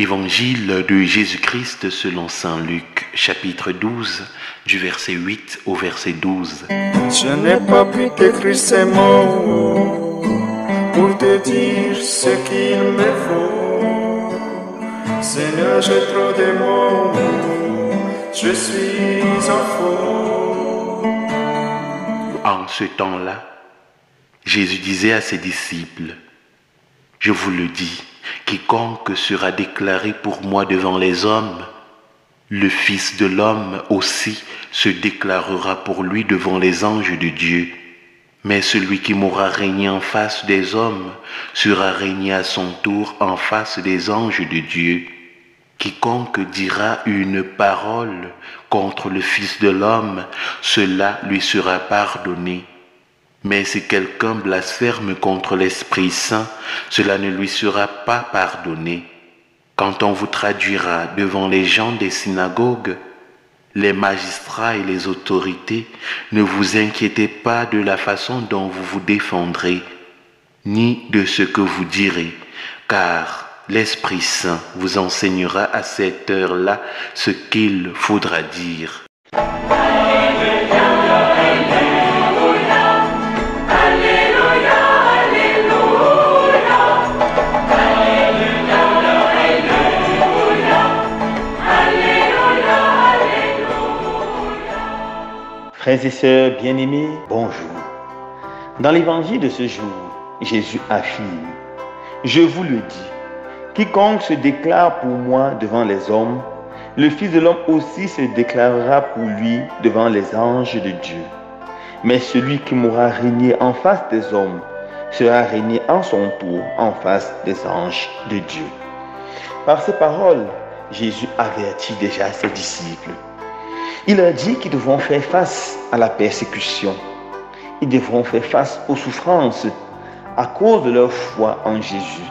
Évangile de Jésus-Christ selon saint Luc, chapitre 12, du verset 8 au verset 12. Je n'ai pas pu t'écrire ces mots pour te dire ce qu'il me faut. Seigneur, j'ai trop de mots, je suis en faux. En ce temps-là, Jésus disait à ses disciples, « Je vous le dis, quiconque sera déclaré pour moi devant les hommes, le Fils de l'homme aussi se déclarera pour lui devant les anges de Dieu. Mais celui qui m'aura régné en face des hommes sera régné à son tour en face des anges de Dieu. Quiconque dira une parole contre le Fils de l'homme, cela lui sera pardonné. Mais si quelqu'un blasphème contre l'Esprit Saint, cela ne lui sera pas pardonné. Quand on vous traduira devant les gens des synagogues, les magistrats et les autorités, ne vous inquiétez pas de la façon dont vous vous défendrez, ni de ce que vous direz, car l'Esprit Saint vous enseignera à cette heure-là ce qu'il faudra dire. Frères et sœurs bien-aimés, bonjour. Dans l'évangile de ce jour, Jésus affirme, « Je vous le dis, quiconque se déclare pour moi devant les hommes, le Fils de l'homme aussi se déclarera pour lui devant les anges de Dieu. Mais celui qui m'aura régné en face des hommes sera régné en son tour en face des anges de Dieu. » Par ces paroles, Jésus avertit déjà ses disciples. Il a dit qu'ils devront faire face à la persécution. Ils devront faire face aux souffrances à cause de leur foi en Jésus.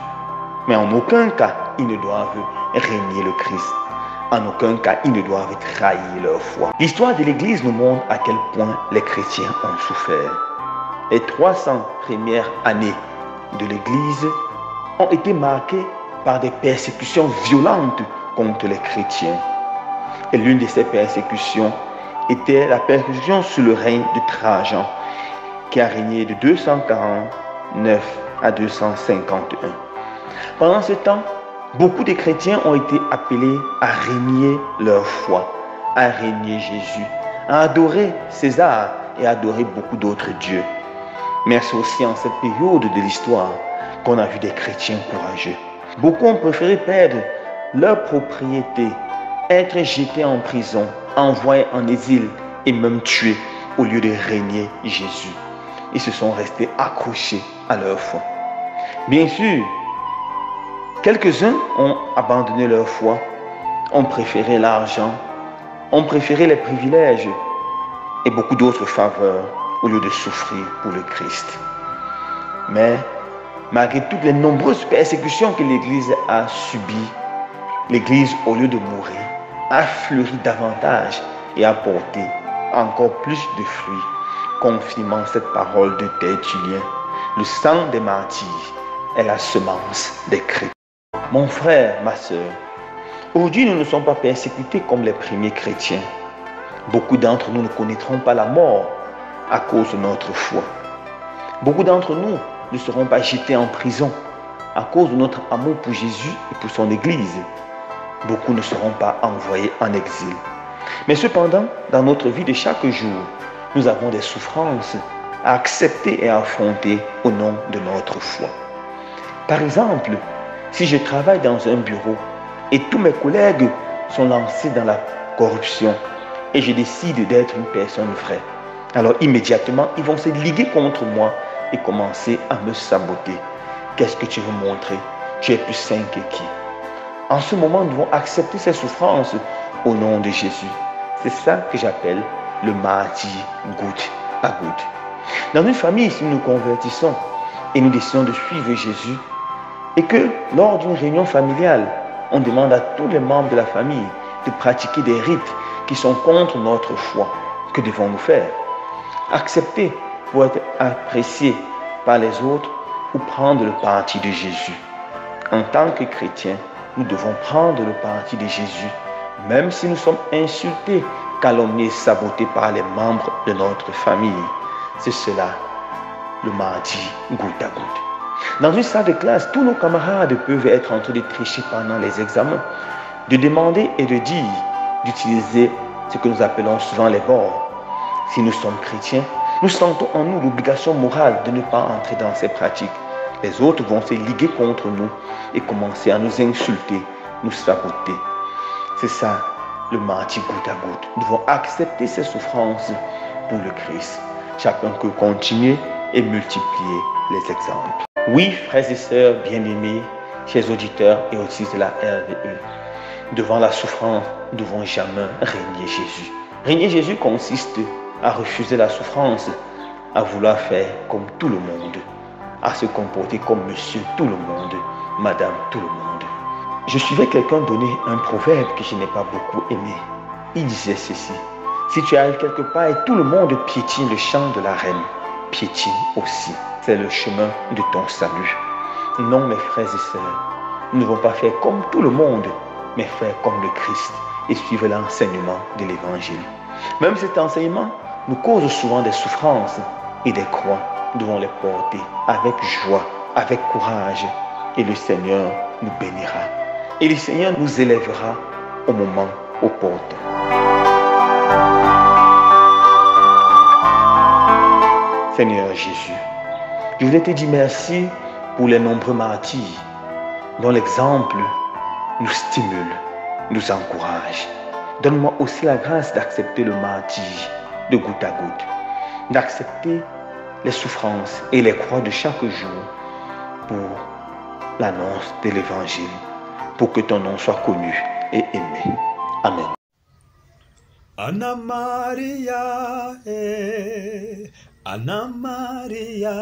Mais en aucun cas, ils ne doivent régner le Christ. En aucun cas, ils ne doivent trahir leur foi. L'histoire de l'Église nous montre à quel point les chrétiens ont souffert. Les 300 premières années de l'Église ont été marquées par des persécutions violentes contre les chrétiens. Et l'une de ces persécutions était la persécution sous le règne de Trajan, qui a régné de 249 à 251. Pendant ce temps, beaucoup de chrétiens ont été appelés à régner leur foi, à régner Jésus, à adorer César et à adorer beaucoup d'autres dieux. Mais c'est aussi en cette période de l'histoire qu'on a vu des chrétiens courageux. Beaucoup ont préféré perdre leur propriété, être jetés en prison, envoyés en exil et même tués au lieu de régner Jésus. Ils se sont restés accrochés à leur foi. Bien sûr, quelques-uns ont abandonné leur foi, ont préféré l'argent, ont préféré les privilèges et beaucoup d'autres faveurs au lieu de souffrir pour le Christ. Mais malgré toutes les nombreuses persécutions que l'Église a subies, l'Église, au lieu de mourir, a fleuri davantage et a porté encore plus de fruits, confirmant cette parole de Tertullien. Le sang des martyrs est la semence des chrétiens. Mon frère, ma sœur, aujourd'hui nous ne sommes pas persécutés comme les premiers chrétiens. Beaucoup d'entre nous ne connaîtront pas la mort à cause de notre foi. Beaucoup d'entre nous ne seront pas jetés en prison à cause de notre amour pour Jésus et pour son Église. Beaucoup ne seront pas envoyés en exil. Mais cependant, dans notre vie de chaque jour, nous avons des souffrances à accepter et à affronter au nom de notre foi. Par exemple, si je travaille dans un bureau et tous mes collègues sont lancés dans la corruption et je décide d'être une personne vraie, alors immédiatement, ils vont se liguer contre moi et commencer à me saboter. Qu'est-ce que tu veux montrer? Tu es plus saint que qui? En ce moment, nous devons accepter ces souffrances au nom de Jésus. C'est ça que j'appelle le martyre goutte à goutte. Dans une famille, si nous nous convertissons et nous décidons de suivre Jésus, et que lors d'une réunion familiale, on demande à tous les membres de la famille de pratiquer des rites qui sont contre notre foi, que devons-nous faire? Accepter pour être apprécié par les autres ou prendre le parti de Jésus? En tant que chrétien, nous devons prendre le parti de Jésus, même si nous sommes insultés, calomniés, sabotés par les membres de notre famille. C'est cela, le mardi goutte à goutte. Dans une salle de classe, tous nos camarades peuvent être en train de tricher pendant les examens, de demander et de dire, d'utiliser ce que nous appelons souvent les bords. Si nous sommes chrétiens, nous sentons en nous l'obligation morale de ne pas entrer dans ces pratiques. Les autres vont se liguer contre nous et commencer à nous insulter, nous saboter. C'est ça, le mardi goutte à goutte. Nous devons accepter ces souffrances pour le Christ. Chacun peut continuer et multiplier les exemples. Oui, frères et sœurs bien-aimés, chers auditeurs et auditrices de la RVE, devant la souffrance, nous ne devons jamais régner Jésus. Régner Jésus consiste à refuser la souffrance, à vouloir faire comme tout le monde, à se comporter comme monsieur tout le monde, madame tout le monde. Je suivais quelqu'un donner un proverbe que je n'ai pas beaucoup aimé. Il disait ceci: si tu arrives quelque part et tout le monde piétine le chant de la reine, piétine aussi. C'est le chemin de ton salut. Non, mes frères et sœurs, nous ne devons pas faire comme tout le monde, mais faire comme le Christ et suivre l'enseignement de l'Évangile. Même cet enseignement nous cause souvent des souffrances et des croix. Nous devons les porter avec joie, avec courage, et le Seigneur nous bénira. Et le Seigneur nous élèvera au moment opportun. Seigneur Jésus, je voulais te dire merci pour les nombreux martyrs dont l'exemple nous stimule, nous encourage. Donne-moi aussi la grâce d'accepter le martyre de goutte à goutte, d'accepter les souffrances et les croix de chaque jour pour l'annonce de l'Évangile, pour que ton nom soit connu et aimé. Amen. Anna Maria, Anna Maria,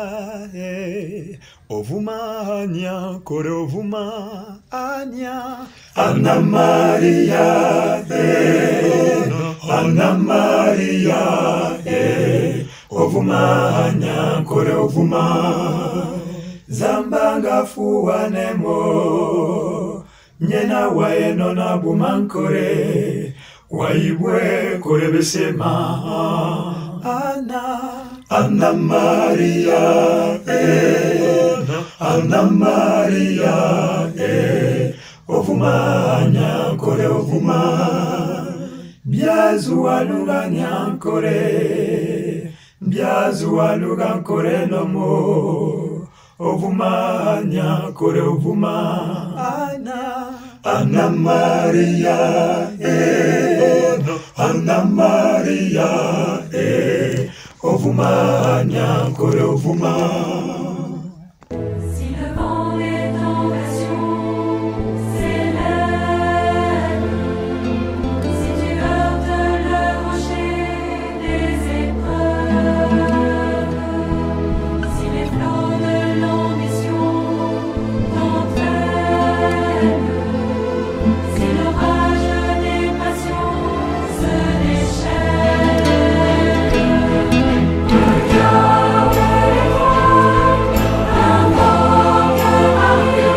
ovuma anya kore ovuma anya. Anna Maria, Anna Maria, ovuma anya kore ovuma. Zambanga fuwanemo, nyena waeno na bumankore. Waibwe kore besema. Anna Maria, Anna Maria, ovuma nyankore ovuma. Biazu aluga nyankore, biazu aluga nkore nomo. Ovuma nyankore ovuma. Anna Maria, Anna Maria, ovuma nyankore ovuma. Si le vent est en passion, s'élève. Si tu heurtes le rocher des épreuves, si les flots de l'ambition t'entraînent, si l'orage des passions se déchaîne, regarde l'étoile, invoque Marie.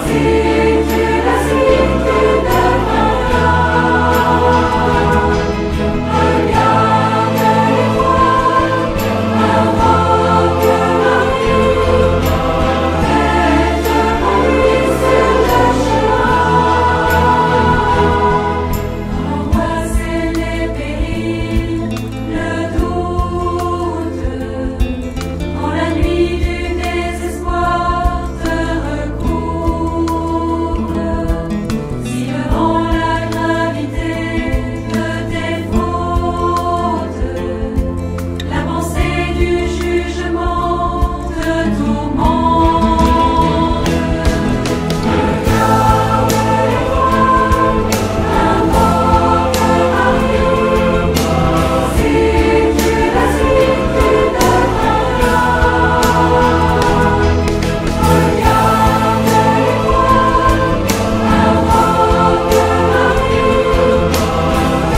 Si tu la suis, tu deviendras. Regarde l'étoile, invoque Marie. Reste pour lui sur le chemin. Angoisser les périls, le doute, quand la nuit du désespoir te recouvre. Si devant la gravité de tes fautes, la pensée du jugement te tourmente. Regarde l'étoile, invoque Marie. Si tu la suis, tu deviendras. Regarde l'étoile, invoque Marie.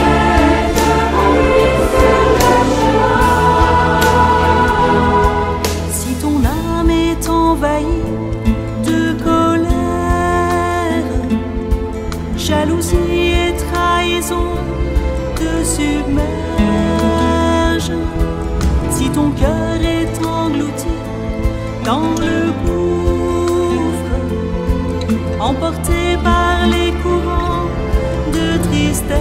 Reste pour lui sur le chemin. Si ton âme est envahie de colère, jalousie et trahison te submergent, si ton cœur est englouti dans le gouffre, emporté par les courants de tristesse,